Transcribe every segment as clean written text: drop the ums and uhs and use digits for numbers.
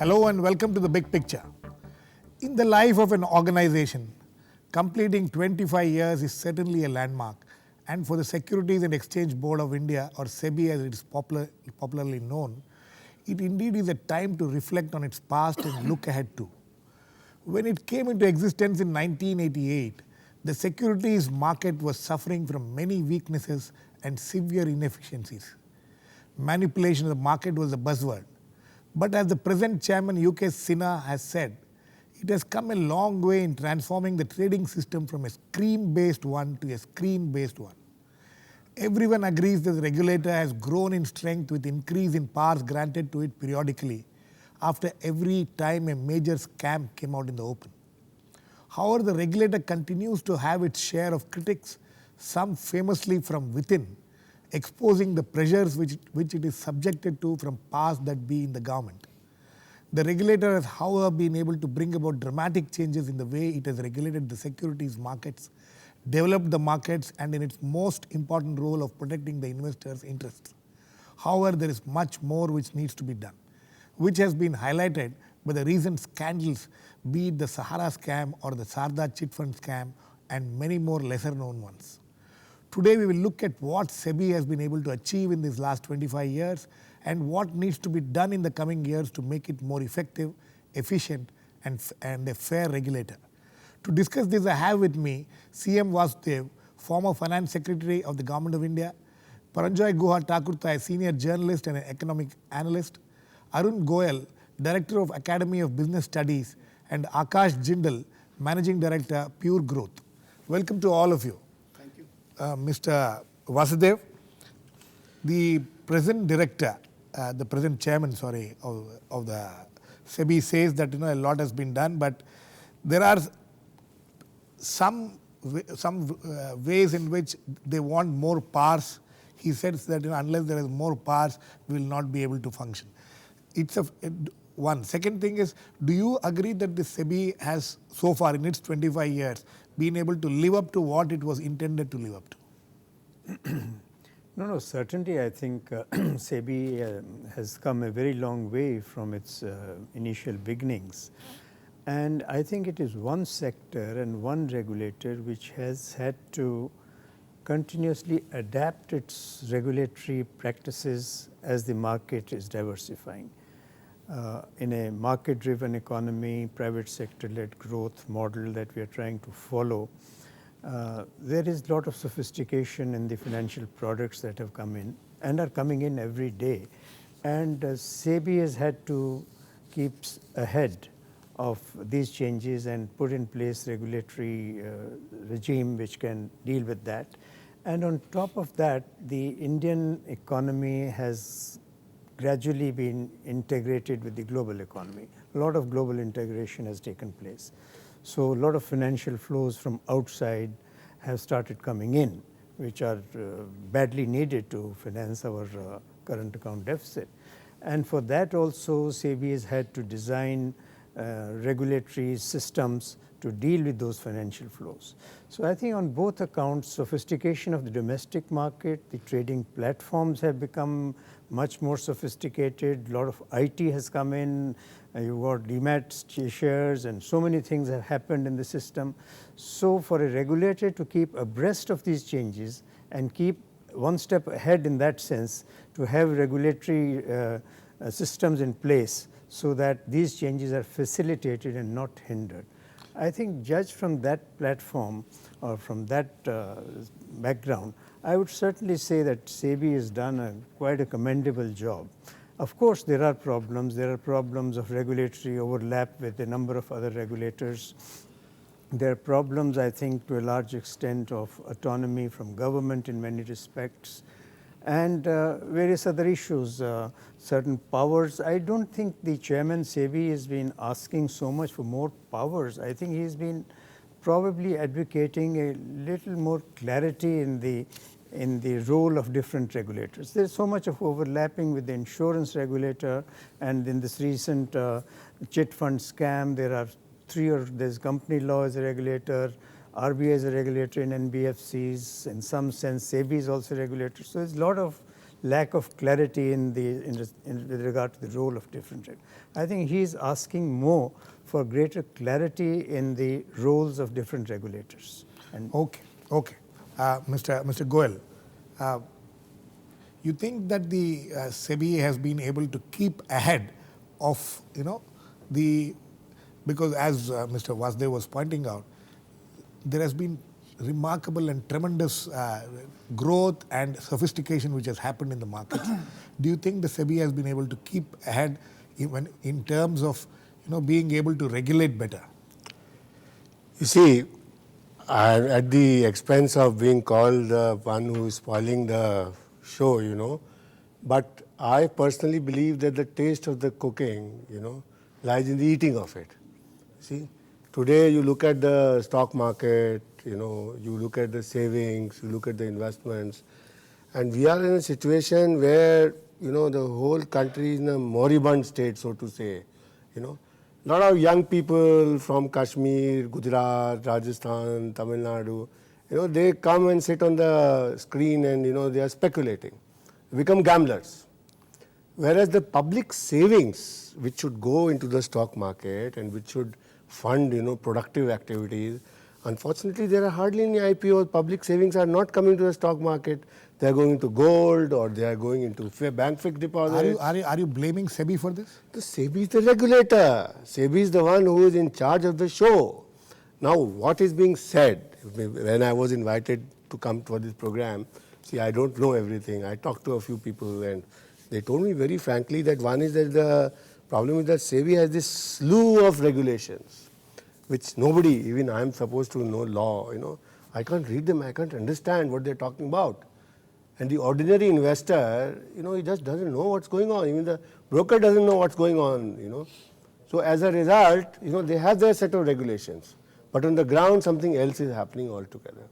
Hello and welcome to the big picture. In the life of an organization, completing 25 years is certainly a landmark, and for the Securities and Exchange Board of India, or SEBI as it is popularly known, it indeed is a time to reflect on its past and look ahead too. When it came into existence in 1988, the securities market was suffering from many weaknesses and severe inefficiencies. Manipulation of the market was the buzzword. But as the present chairman UK Sinha has said, it has come a long way in transforming the trading system from a screen-based one to a screen-based one. Everyone agrees that the regulator has grown in strength with increase in powers granted to it periodically after every time a major scam came out in the open. However, the regulator continues to have its share of critics, some famously from within, exposing the pressures which it is subjected to from powers that be in the government. The regulator has, however, been able to bring about dramatic changes in the way it has regulated the securities markets, developed the markets, and in its most important role of protecting the investors' interests. However, there is much more which needs to be done, which has been highlighted by the recent scandals, be it the Sahara scam or the Sarda chit fund scam, and many more lesser known ones. Today we will look at what SEBI has been able to achieve in these last 25 years and what needs to be done in the coming years to make it more effective, efficient, and a fair regulator. To discuss this, I have with me CM Vasudev, former Finance Secretary of the Government of India, Paranjoy Guha Thakurta, a senior journalist and an economic analyst, Arun Goyal, Director of Academy of Business Studies, and Aakash Jindal, Managing Director, Pure Growth. Welcome to all of you. Thank you. Mr. Vasudev, the present director, the present chairman, of the SEBI says that a lot has been done, but there are some ways in which they want more powers. He says that unless there is more powers, we will not be able to function. It's one. Second thing is, do you agree that the SEBI has so far in its 25 years been able to live up to what it was intended to live up to? No, certainly I think SEBI has come a very long way from its initial beginnings. And I think it is one sector and one regulator which has had to continuously adapt its regulatory practices as the market is diversifying. In a market-driven economy, private sector-led growth model that we are trying to follow, there is a lot of sophistication in the financial products that have come in and are coming in every day. And SEBI has had to keep ahead of these changes and put in place regulatory regime which can deal with that. And on top of that, the Indian economy has gradually been integrated with the global economy. A lot of global integration has taken place. So a lot of financial flows from outside have started coming in, which are badly needed to finance our current account deficit. And for that also, SEBI has had to design regulatory systems to deal with those financial flows. So I think on both accounts, sophistication of the domestic market, the trading platforms have become much more sophisticated. A lot of IT has come in. You've got demat shares and so many things have happened in the system. So for a regulator to keep abreast of these changes and keep one step ahead in that sense, to have regulatory systems in place so that these changes are facilitated and not hindered. I think judged from that platform or from that background, I would certainly say that SEBI has done quite a commendable job. Of course, there are problems. There are problems of regulatory overlap with a number of other regulators. There are problems, I think, to a large extent of autonomy from government in many respects, and various other issues, certain powers. I don't think the chairman SEBI has been asking so much for more powers. I think he's been probably advocating a little more clarity in the role of different regulators. There's so much of overlapping with the insurance regulator, and in this recent chit fund scam, there's company law as a regulator, RBI is a regulator in NBFCs, in some sense SEBI is also a regulator. So there's a lot of lack of clarity in with regard to the role of different. I think he is asking more for greater clarity in the roles of different regulators. And okay. Mr. Goyal, you think that the SEBI has been able to keep ahead of, because as Mr. Vasudev was pointing out, there has been remarkable and tremendous growth and sophistication which has happened in the markets. Do you think the SEBI has been able to keep ahead even in terms of being able to regulate better? You see, at the expense of being called the one who is spoiling the show, but I personally believe that the taste of the cooking, lies in the eating of it. See, today you look at the stock market, you look at the savings, you look at the investments, and we are in a situation where, the whole country is in a moribund state, so to say, A lot of young people from Kashmir, Gujarat, Rajasthan, Tamil Nadu, they come and sit on the screen and, they are speculating, become gamblers. Whereas the public savings, which should go into the stock market and which should fund, productive activities, unfortunately, there are hardly any IPOs. Public savings are not coming to the stock market. They are going into gold or they are going into bank fixed deposits. Are you blaming SEBI for this? The SEBI is the regulator. SEBI is the one who is in charge of the show. Now, what is being said, when I was invited to come for this program, see, I don't know everything. I talked to a few people and they told me very frankly that one is that the problem is that SEBI has this slew of regulations, which nobody, even I am supposed to know law, I can't read them, I can't understand what they're talking about. And the ordinary investor, he just doesn't know what's going on. Even the broker doesn't know what's going on, So as a result, they have their set of regulations. But on the ground, something else is happening altogether.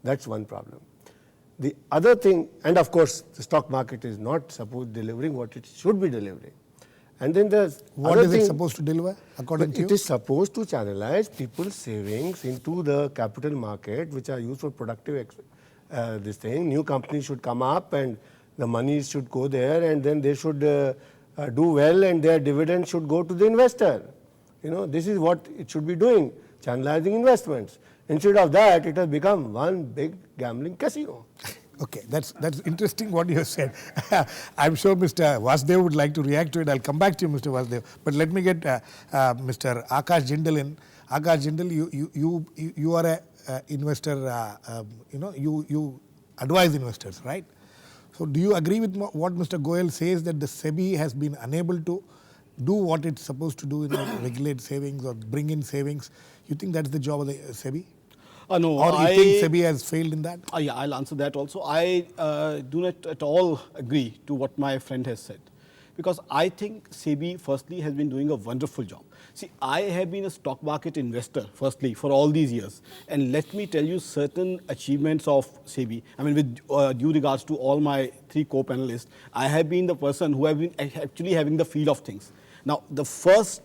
That's one problem. The other thing, and of course, the stock market is not supposed delivering what it should be delivering. And then what is it supposed to deliver, according to you? It is supposed to channelize people's savings into the capital market, which are used for productive this thing. New companies should come up and the money should go there and then they should do well and their dividends should go to the investor. This is what it should be doing, channelizing investments. Instead of that, it has become one big gambling casino. Okay, that's interesting what you have said. I'm sure Mr. Vasudev would like to react to it. I'll come back to you, Mr. Vasudev. But let me get Mr. Aakash Jindal in. Aakash Jindal, you are a investor. You advise investors, right? So, do you agree with what Mr. Goyal says that the SEBI has been unable to do what it's supposed to do, regulate savings or bring in savings? You think that's the job of the SEBI? No, or you think SEBI has failed in that? Yeah, I'll answer that also. I do not at all agree to what my friend has said. Because I think SEBI, firstly, has been doing a wonderful job. See, I have been a stock market investor, firstly, for all these years. And let me tell you certain achievements of SEBI. I mean, with due regards to all my three co-panelists, I have been the person who have been actually having the feel of things. Now, the first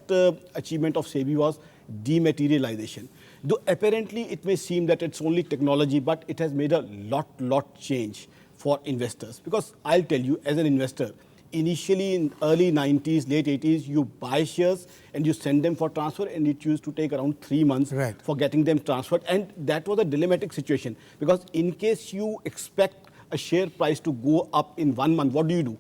achievement of SEBI was dematerialization. Though apparently it may seem that it's only technology, but it has made a lot change for investors. Because I'll tell you, as an investor, initially in early 90s, late 80s, you buy shares and you send them for transfer and it used to take around 3 months for getting them transferred. And that was a dilemmatic situation because in case you expect a share price to go up in 1 month, what do?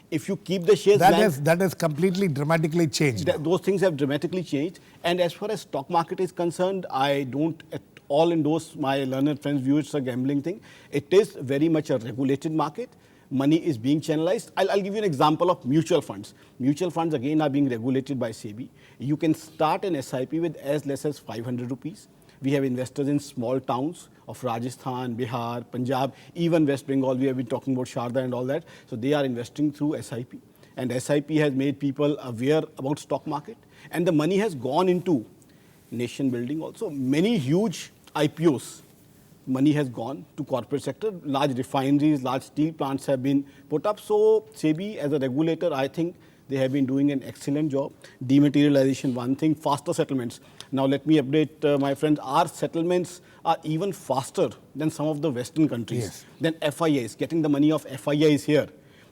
If you keep the shares... That has completely dramatically changed. Those things have dramatically changed. And as far as stock market is concerned, I don't at all endorse my learned friend's view it's a gambling thing. It is very much a regulated market. Money is being channelized. I'll give you an example of mutual funds. Mutual funds again are being regulated by SEBI. You can start an SIP with as less as 500 rupees. We have investors in small towns of Rajasthan, Bihar, Punjab, even West Bengal. We have been talking about Sharda and all that. So they are investing through SIP. And SIP has made people aware about stock market. And the money has gone into nation building also. Many huge IPOs. Money has gone to corporate sector. Large refineries, large steel plants have been put up. So SEBI as a regulator, I think they have been doing an excellent job. Dematerialization, one thing. Faster settlements. Now let me update my friends. Our settlements are even faster than some of the Western countries. Yes. Than FIIs. Getting the money of FIIs here.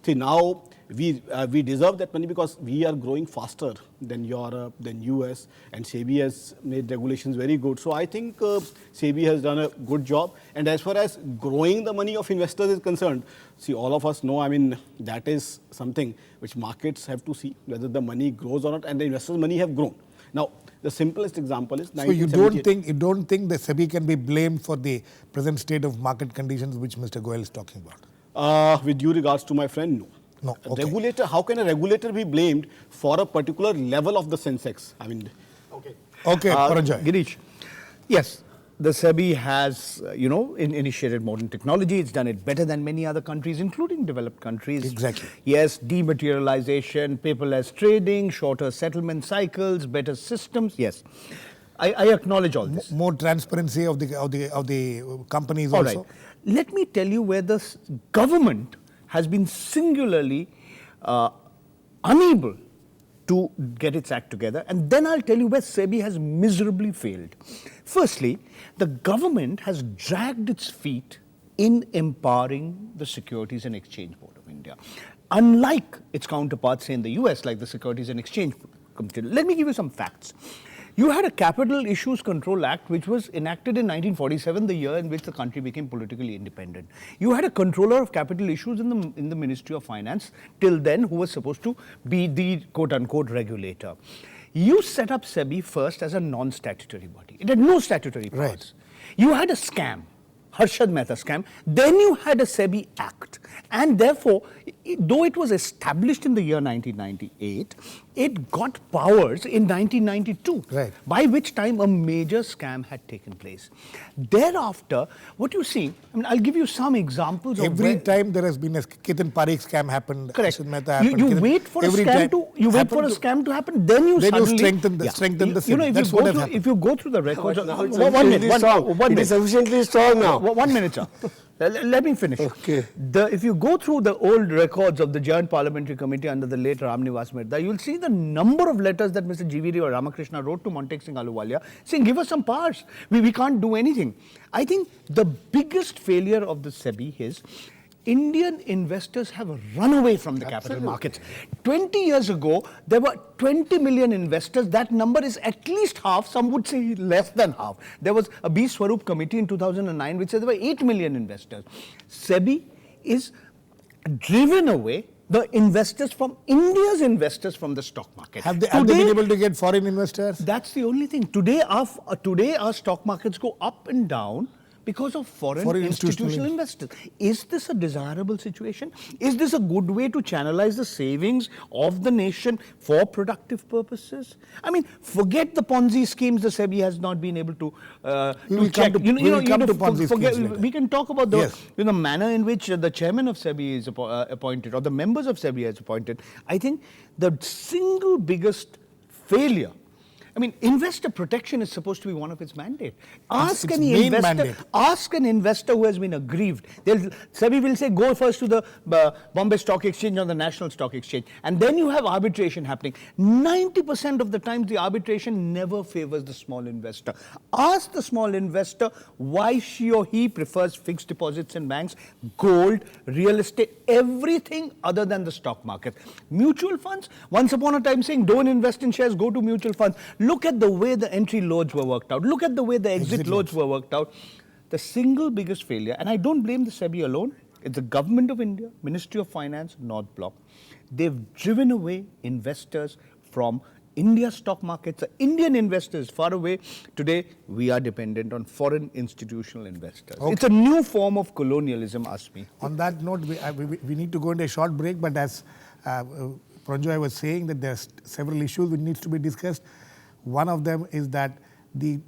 See, now we deserve that money because we are growing faster than Europe, than US, and SEBI has made regulations very good. So I think SEBI has done a good job. And as far as growing the money of investors is concerned, see, all of us know, I mean, that is something which markets have to see, whether the money grows or not, and the investors' money have grown. Now, the simplest example is So you don't think the SEBI can be blamed for the present state of market conditions which Mr. Goyal is talking about? with due regards to my friend, no. No, A okay. regulator, how can a regulator be blamed for a particular level of the Sensex? I mean, Okay, Paranjoy. Girish, yes, the SEBI has, initiated modern technology. It's done it better than many other countries, including developed countries. Exactly. Yes, dematerialization, paperless trading, shorter settlement cycles, better systems. Yes, I acknowledge all this. More transparency of the companies All also. right. Let me tell you where the government has been singularly unable to get its act together, and then I'll tell you where SEBI has miserably failed. Firstly, the government has dragged its feet in empowering the Securities and Exchange Board of India. Unlike its counterparts say in the US, like the Securities and Exchange Committee. Let me give you some facts. You had a Capital Issues Control Act which was enacted in 1947, the year in which the country became politically independent. You had a controller of capital issues in the Ministry of Finance till then, who was supposed to be the quote-unquote regulator. You set up SEBI first as a non-statutory body. It had no statutory powers. Right. You had a scam, Harshad Mehta scam. Then you had a SEBI Act. And therefore, though it was established in the year 1998, it got powers in 1992, Right. by which time a major scam had taken place. Thereafter, what you see, I mean, I'll give you some examples of Every where, time there has been a Ketan Parikh scam happened, correct. Ashwin Mehta happened. You Ketan- wait for a every scam time to scam to happen, then you Then you suddenly strengthen the You know, SEBI. if That's you what go has through, happened. if you go through the records, Now it's one sufficiently minute, strong. one It minute. is sufficiently strong now. 1 minute, sir. Let me finish. Okay. If you go through the old records of the Joint Parliamentary Committee under the late Ramnivas Mehta, you'll see the number of letters that Mr. GVD or Ramakrishna wrote to Montek Singh Ahluwalia saying, give us some powers. We can't do anything. I think the biggest failure of the SEBI is Indian investors have run away from the capital markets. 20 years ago, there were 20 million investors. That number is at least half. Some would say less than half. There was a B. Swarup committee in 2009 which said there were 8 million investors. SEBI is driven away the investors from India's investors from the stock market. Have they been able to get foreign investors? That's the only thing. Today our stock markets go up and down because of foreign institutional investors. Is this a desirable situation? Is this a good way to channelize the savings of the nation for productive purposes? I mean, forget the Ponzi schemes the SEBI has not been able to check. We will come to Ponzi schemes later. We can talk about the Yes. manner in which the chairman of SEBI is appointed or the members of SEBI is appointed. I think the single biggest failure, I mean, investor protection is supposed to be one of its mandate. Ask its any main investor. mandate. Ask an investor who has been aggrieved. SEBI will say, go first to the Bombay Stock Exchange or the National Stock Exchange, and then you have arbitration happening. 90% of the time, the arbitration never favors the small investor. Ask the small investor why she or he prefers fixed deposits in banks, gold, real estate, everything other than the stock market. Mutual funds, once upon a time saying, don't invest in shares, go to mutual funds. Look at the way the entry loads were worked out. Look at the way the exit loads were worked out. The single biggest failure, and I don't blame the SEBI alone, it's the Government of India, Ministry of Finance, North Block. They've driven away investors from India's stock markets. The Indian investors far away. Today, we are dependent on foreign institutional investors. Okay. It's a new form of colonialism, ask me. On that note, we need to go into a short break, but as Paranjoy was saying, that there are several issues which needs to be discussed. One of them is that the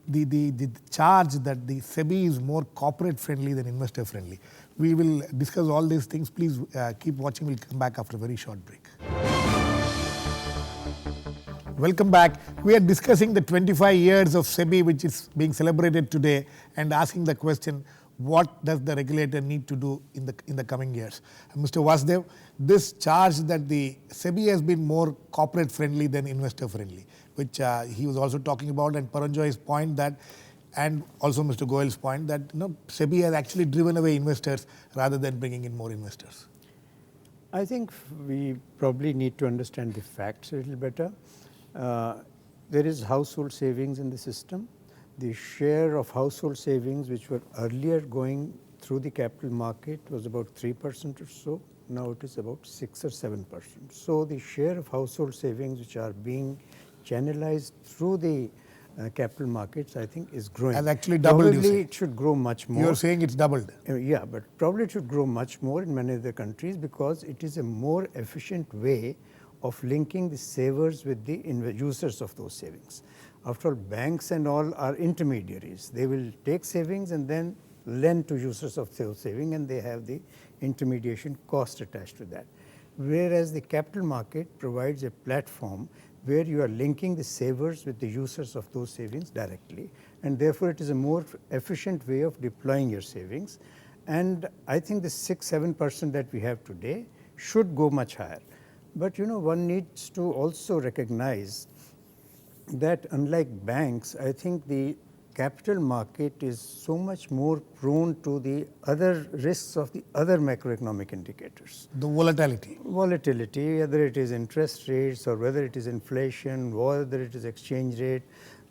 charge that the SEBI is more corporate friendly than investor friendly. We will discuss all these things. Please keep watching. We'll come back after a very short break. Welcome back. We are discussing the 25 years of SEBI which is being celebrated today and asking the question, what does the regulator need to do in the coming years? And Mr. Vasudev, this charge that the SEBI has been more corporate friendly than investor friendly, which he was also talking about, and Paranjoy's point that, and also Mr. Goyal's point that SEBI has actually driven away investors rather than bringing in more investors. I think we probably need to understand the facts a little better. There is household savings in the system. The share of household savings which were earlier going through the capital market was about 3% or so. Now it is about 6 or 7%. So the share of household savings which are being channelized through the capital markets, I think, is growing. Has actually doubled, you Probably say. it should grow much more. You're saying it's doubled. Yeah, but probably it should grow much more in many other countries because it is a more efficient way of linking the savers with the users of those savings. After all, banks and all are intermediaries. They will take savings and then lend to users of those savings, and they have the intermediation cost attached to that. Whereas the capital market provides a platform where you are linking the savers with the users of those savings directly, and therefore it is a more efficient way of deploying your savings. And I think the 6-7% that we have today should go much higher. But one needs to also recognize that unlike banks, I think the capital market is so much more prone to the other risks of the other macroeconomic indicators. The volatility. Volatility, whether it is interest rates or whether it is inflation, whether it is exchange rate,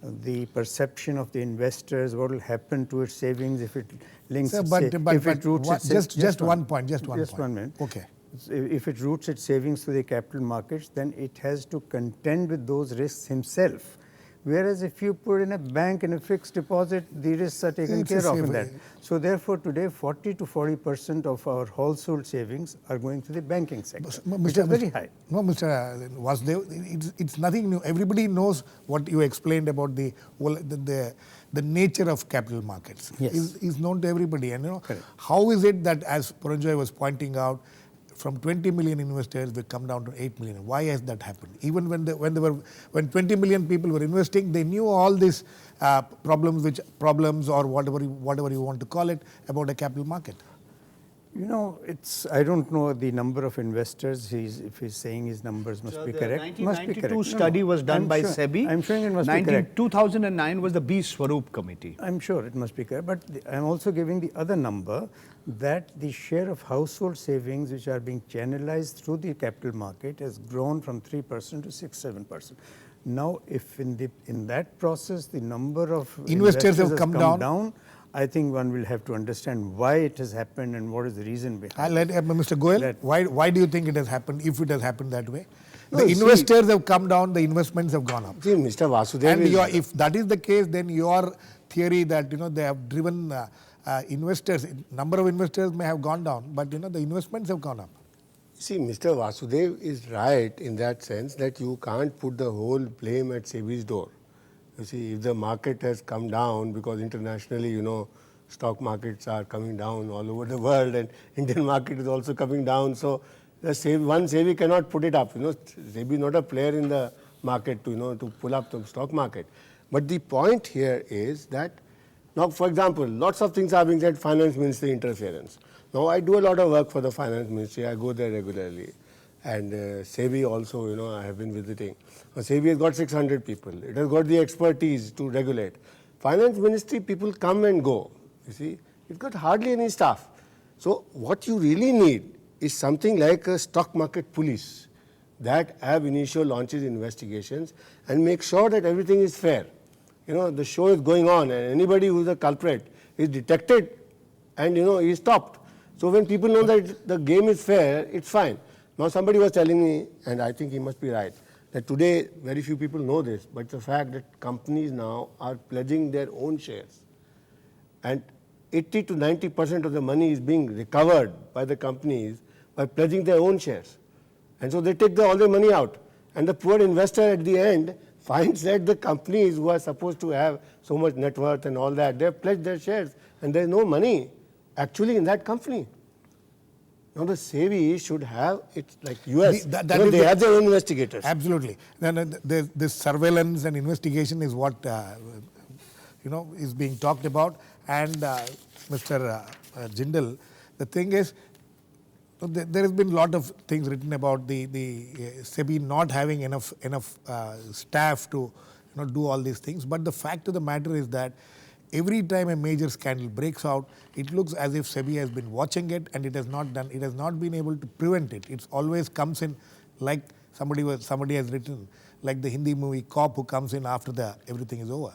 the perception of the investors, what will happen to its savings if it links, Sir, if it roots just one point. Just 1 minute. Okay. If it roots its savings to the capital markets, then it has to contend with those risks himself. Whereas if you put in a bank in a fixed deposit, the risks are taken care of in that. So therefore, today 40 to 40% of our household savings are going to the banking sector, which is very high. No, Mr. Vasudev, it's nothing new. Everybody knows what you explained about the nature of capital markets. Yes. Is known to everybody. And Correct. how is it that, as Paranjoy was pointing out, from 20 million investors, we come down to 8 million. Why has that happened? Even when 20 million people were investing, they knew all these problems or whatever you want to call it about a capital market. I don't know the number of investors. If he's saying his numbers must be correct. The Must be 1992 correct. study was done by SEBI. I'm sure it must be correct. 2009 was the B. Swaroop committee. I'm sure it must be correct. But I'm also giving the other number, that the share of household savings which are being channelized through the capital market has grown from 3% to 6-7%. Now, if in that process the number of Investors have has come down, I think one will have to understand why it has happened and what is the reason behind I'll let Mr. Goyal, why do you think it has happened, if it has happened that way? No, The investors have come down, the investments have gone up. See, Mr. Vasudev And if that is the case, then your theory that they have driven investors, number of investors may have gone down, but the investments have gone up. See, Mr. Vasudev is right in that sense that you can't put the whole blame at SEBI's door. You see, if the market has come down because internationally, stock markets are coming down all over the world, and Indian market is also coming down. So SEBI cannot put it up. SEBI is not a player in the market to pull up the stock market. But the point here is that now, for example, lots of things are being said, finance ministry interference. Now, I do a lot of work for the finance ministry. I go there regularly. And SEBI also, I have been visiting. SEBI has got 600 people. It has got the expertise to regulate. Finance ministry people come and go. You see, it's got hardly any staff. So what you really need is something like a stock market police that have initial launches investigations and make sure that everything is fair. The show is going on, and anybody who is a culprit is detected and is stopped. So when people know that the game is fair, it's fine. Now somebody was telling me, and I think he must be right, that today very few people know this, but the fact that companies now are pledging their own shares, and 80 to 90% of the money is being recovered by the companies by pledging their own shares. And so they take all their money out, and the poor investor at the end finds that the companies who are supposed to have so much net worth and all that, they have pledged their shares, and there is no money actually in that company. Now the SEBI should have, it's like US, they have their own investigators. Absolutely. Then this surveillance and investigation is what is being talked about. And Mr. Jindal, the thing is, there has been a lot of things written about the SEBI not having enough staff to do all these things. But the fact of the matter is that every time a major scandal breaks out, it looks as if SEBI has been watching it and it has not been able to prevent it. It always comes in like somebody has written, like the Hindi movie Cop who comes in after everything is over.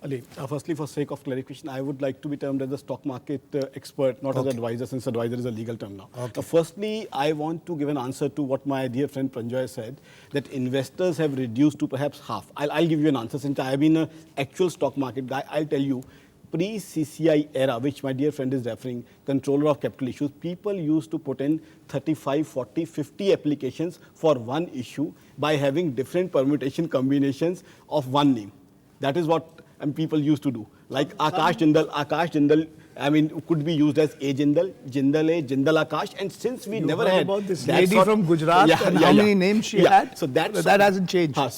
Ali, firstly, for sake of clarification, I would like to be termed as a stock market expert, not as an advisor, since advisor is a legal term now. Firstly, I want to give an answer to what my dear friend Paranjoy said, that investors have reduced to perhaps half. I'll give you an answer. Since I have been an actual stock market guy, I'll tell you, pre-CCI era, which my dear friend is referring, controller of capital issues, people used to put in 35, 40, 50 applications for one issue by having different permutation combinations of one name. That is what people used to do. Like Aakash Jindal, I mean, could be used as A Jindal, Jindal A, Jindal Aakash, and since we never had about this lady from Gujarat and how many names she had, so that hasn't changed. What's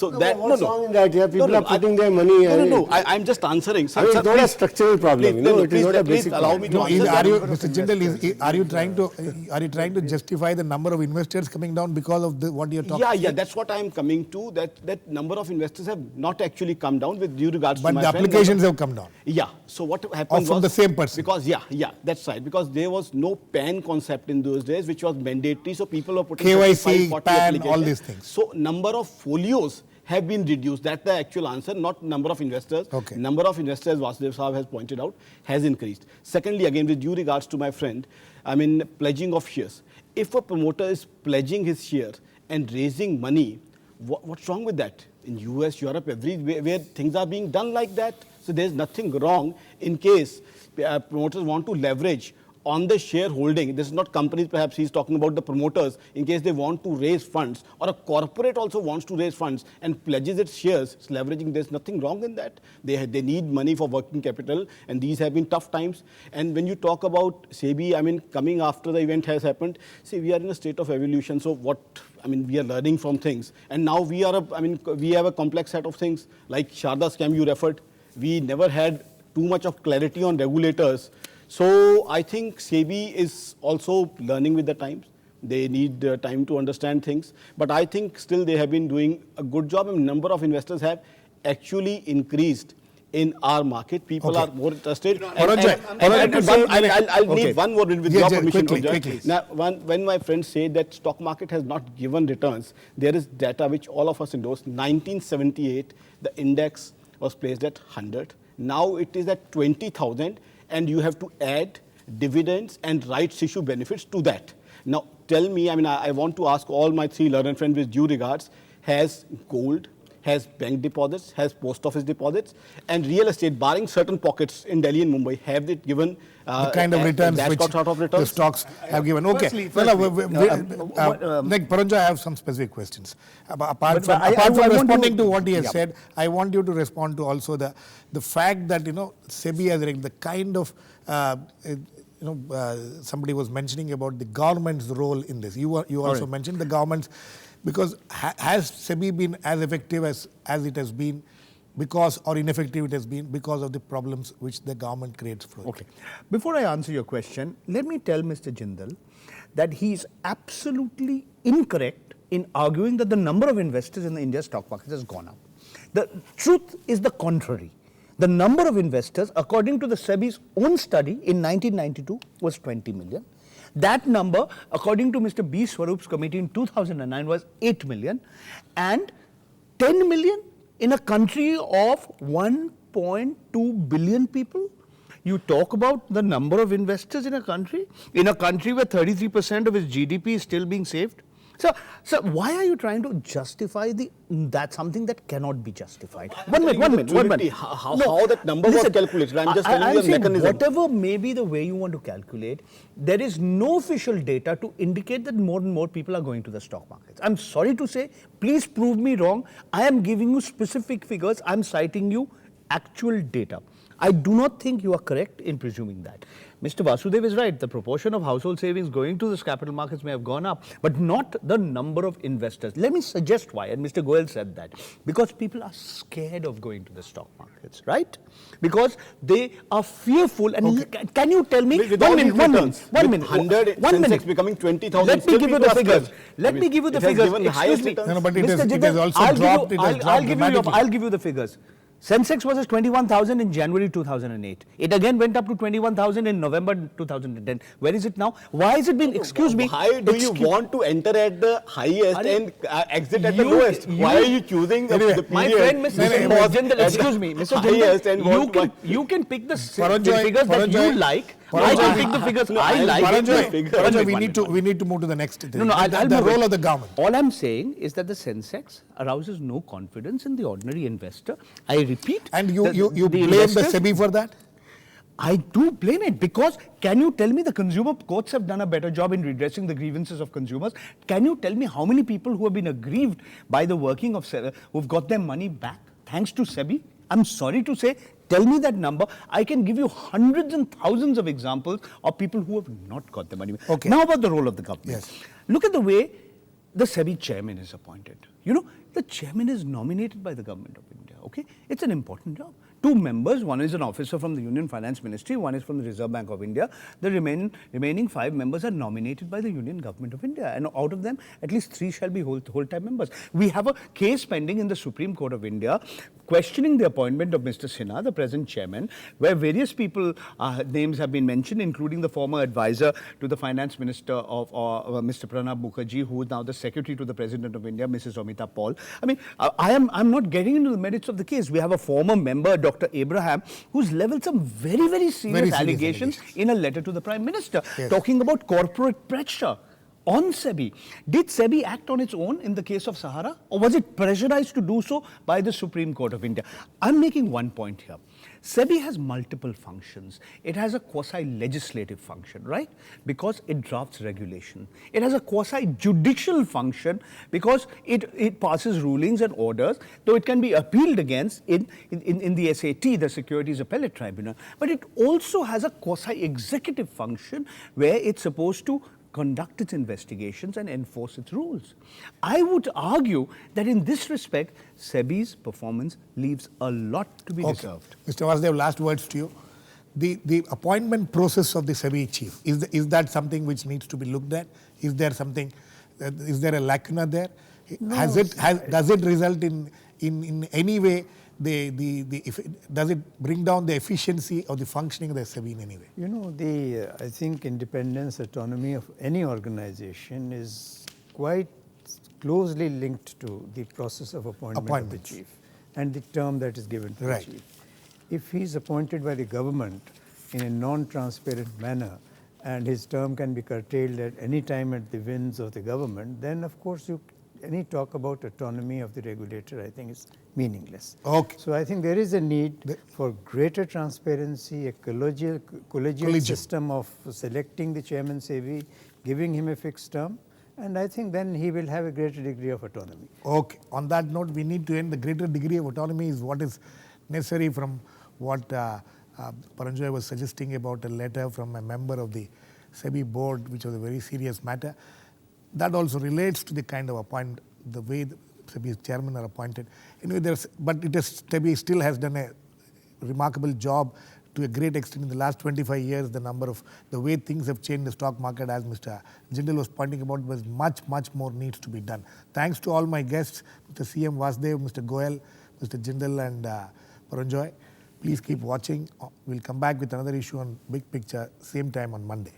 wrong in that? Yeah, people are putting their money. I'm just answering. I mean, it's not a structural problem. It is not a basic allow me to answer. Mr. Jindal, are you trying to justify the number of investors coming down because of what you're talking about? Yeah, that's what I'm coming to. That number of investors have not actually come down with due regards to my But the applications have come down. Yeah. So what happened from was, the same person. Because that's right. Because there was no PAN concept in those days, which was mandatory. So people were putting KYC, 40 PAN, all these things. So number of folios have been reduced. That's the actual answer, not number of investors. Okay. Number of investors, Vasudev Sahab has pointed out, has increased. Secondly, again, with due regards to my friend, I mean, pledging of shares. If a promoter is pledging his shares and raising money, what's wrong with that? In US, Europe, everywhere things are being done like that. So there's nothing wrong in case promoters want to leverage on the shareholding. This is not companies, perhaps he's talking about the promoters, in case they want to raise funds, or a corporate also wants to raise funds and pledges its shares, it's leveraging. There's nothing wrong in that. They need money for working capital, and these have been tough times. And when you talk about SEBI, I mean, coming after the event has happened, see, we are in a state of evolution. So we are learning from things. And now we have a complex set of things, like Sharda scam you referred. We never had too much of clarity on regulators. So I think SEBI is also learning with the times. They need time to understand things. But I think still they have been doing a good job. And number of investors have actually increased in our market. People are more interested. I'll need one more with your permission. Quickly. Now, when my friends say that stock market has not given returns, there is data which all of us endorse. 1978, the index was placed at 100. Now it is at 20,000, and you have to add dividends and rights issue benefits to that. Now tell me, I want to ask all my three learned friends with due regards, has gold, has bank deposits, has post office deposits, and real estate, barring certain pockets in Delhi and Mumbai, have they given the kind of returns which the stocks have given? Okay. Paranjoy, I have some specific questions. Apart from responding to what he has said, I want you to respond to also the fact that, SEBI has the kind of, somebody was mentioning about the government's role in this. You also mentioned the government's, because has SEBI been as effective as it has been or ineffective it has been because of the problems which the government creates for it? Okay. Before I answer your question, let me tell Mr. Jindal that he is absolutely incorrect in arguing that the number of investors in the India stock market has gone up. The truth is the contrary. The number of investors, according to the SEBI's own study in 1992, was 20 million. That number, according to Mr. B. Swaroop's committee in 2009, was 8 million, and 10 million in a country of 1.2 billion people. You talk about the number of investors in a country where 33% of its GDP is still being saved. So why are you trying to justify that something that cannot be justified? One minute. How that number was calculated? I'm just telling you the mechanism. Whatever may be the way you want to calculate, there is no official data to indicate that more and more people are going to the stock markets. I'm sorry to say, please prove me wrong. I am giving you specific figures. I'm citing you actual data. I do not think you are correct in presuming that. Mr. Vasudev is right. The proportion of household savings going to the capital markets may have gone up, but not the number of investors. Let me suggest why, and Mr. Goyal said that. Because people are scared of going to the stock markets, right? Because they are fearful. And can you tell me? One minute. 100 Sensex becoming 20,000. Let me give you the figures. Let me give you the figures. Excuse me. No, but it has also dropped. It has dropped dramatically. I'll give you the figures. Sensex was at 21,000 in January 2008. It again went up to 21,000 in November 2010. Where is it now? Why is it being, excuse me. Why do you want to enter at the highest and exit at the lowest? Why are you choosing the period? My friend, Mr. Jindal, excuse me, Mr. Jindal, you can pick the figures that you like. I can pick the figures I like. Paranjoy, we need to move to the next thing. I'll the role of the government. All I'm saying is that the Sensex arouses no confidence in the ordinary investor. I repeat. And you blame the SEBI for that? I do blame it, because can you tell me the consumer courts have done a better job in redressing the grievances of consumers? Can you tell me how many people who have been aggrieved by the working of SEBI, who've got their money back thanks to SEBI? I'm sorry to say, tell me that number. I can give you hundreds and thousands of examples of people who have not got their money back. Okay. Now about the role of the government. Yes. Look at the way the SEBI chairman is appointed. You know, the chairman is nominated by the government of India, okay? It's an important job. 2 members, one is an officer from the Union Finance Ministry, one is from the Reserve Bank of India. The remaining 5 members are nominated by the Union Government of India, and out of them, at least 3 shall be whole-time members. We have a case pending in the Supreme Court of India questioning the appointment of Mr. Sinha, the present chairman, where various people, names have been mentioned, including the former advisor to the Finance Minister of Mr. Pranab Mukherjee, who is now the Secretary to the President of India, Mrs. Amita Paul. I mean, I'm not getting into the merits of the case. We have a former member, Dr. Abraham, who's leveled some very, very serious allegations in a letter to the Prime Minister, talking about corporate pressure on SEBI. Did SEBI act on its own in the case of Sahara, or was it pressurized to do so by the Supreme Court of India? I'm making one point here. SEBI has multiple functions. It has a quasi-legislative function, right? Because it drafts regulation. It has a quasi-judicial function because it passes rulings and orders, though it can be appealed against in the SAT, the Securities Appellate Tribunal. But it also has a quasi-executive function where it's supposed to conduct its investigations and enforce its rules. I would argue that in this respect, SEBI's performance leaves a lot to be deserved. Mr. Vasudev, last words to you. The appointment process of the SEBI chief, is that something which needs to be looked at? Is there something, is there a lacuna there? No. Does it result in any way, does it bring down the efficiency of the functioning of the SEBI in any way? You know, I think independence, autonomy of any organization is quite closely linked to the process of appointment of the chief and the term that is given to the chief. If he is appointed by the government in a non-transparent manner and his term can be curtailed at any time at the whims of the government, then of course any talk about autonomy of the regulator, I think, is meaningless. Okay. So I think there is a need for greater transparency, a collegial system of selecting the chairman SEBI, giving him a fixed term, and I think then he will have a greater degree of autonomy. Okay. On that note, we need to end. The greater degree of autonomy is what is necessary from what Paranjoy was suggesting about a letter from a member of the SEBI board, which was a very serious matter. That also relates to the kind of the way the SEBI's chairman are appointed. Anyway, SEBI still has done a remarkable job to a great extent in the last 25 years. The way things have changed in the stock market, as Mr. Jindal was pointing about, was much more needs to be done. Thanks to all my guests, Mr. CM Vasudev, Mr. Goyal, Mr. Jindal and Paranjoy. Please keep watching. We'll come back with another issue on Big Picture, same time on Monday.